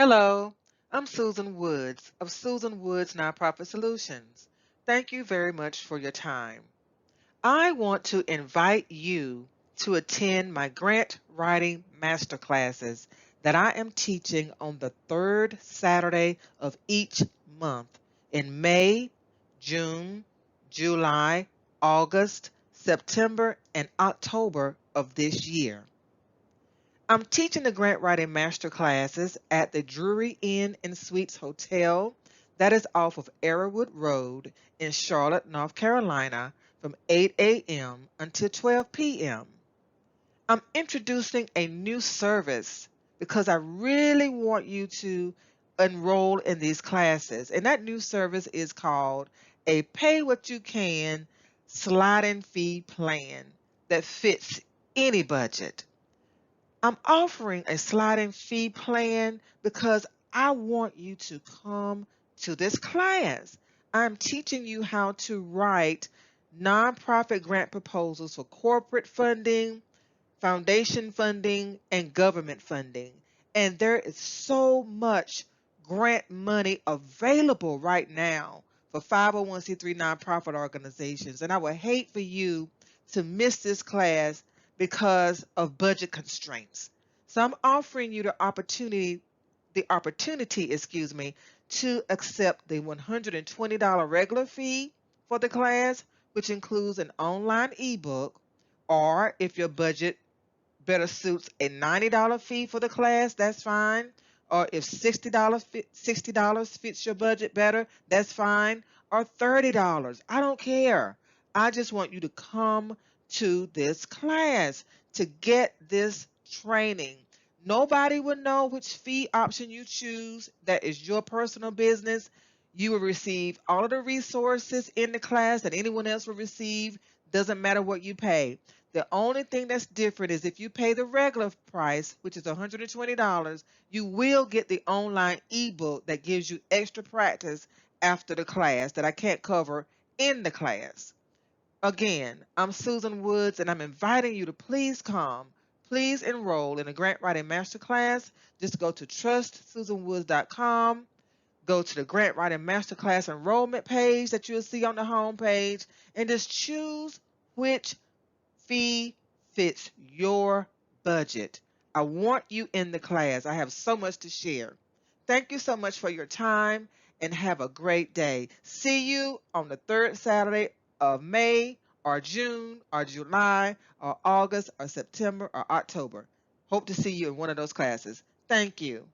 Hello, I'm Susan Woods of Susan Woods Nonprofit Solutions. Thank you very much for your time. I want to invite you to attend my Grant Writing MasterClasses that I am teaching on the third Saturday of each month in May, June, July, August, September, and October of this year. I'm teaching the Grant Writing Master Classes at the Drury Inn and Suites Hotel that is off of Arrowwood Road in Charlotte, North Carolina from 8 a.m. until 12 p.m. I'm introducing a new service because I really want you to enroll in these classes. And that new service is called a pay what you can sliding fee plan that fits any budget. I'm offering a sliding fee plan because I want you to come to this class. I'm teaching you how to write nonprofit grant proposals for corporate funding, foundation funding, and government funding. And there is so much grant money available right now for 501c3 nonprofit organizations. And I would hate for you to miss this class because of budget constraints. So I'm offering you the opportunity, to accept the $120 regular fee for the class, which includes an online ebook, or if your budget better suits a $90 fee for the class, that's fine. Or if $60 fits your budget better, that's fine. Or $30. I don't care. I just want you to come to this class to get this training. Nobody will know which fee option you choose. That is your personal business. You will receive all of the resources in the class that anyone else will receive. Doesn't matter what you pay. The only thing that's different is if you pay the regular price, which is $120, you will get the online ebook that gives you extra practice after the class that I can't cover in the class. Again, I'm Susan Woods, and I'm inviting you to please come. Please enroll in a Grant Writing Masterclass. Just go to trustsusanwoods.com. Go to the Grant Writing Masterclass enrollment page that you'll see on the home page, and just choose which fee fits your budget. I want you in the class. I have so much to share. Thank you so much for your time and have a great day. See you on the third Saturday of May or June or July or August or September or October. Hope to see you in one of those classes. Thank you.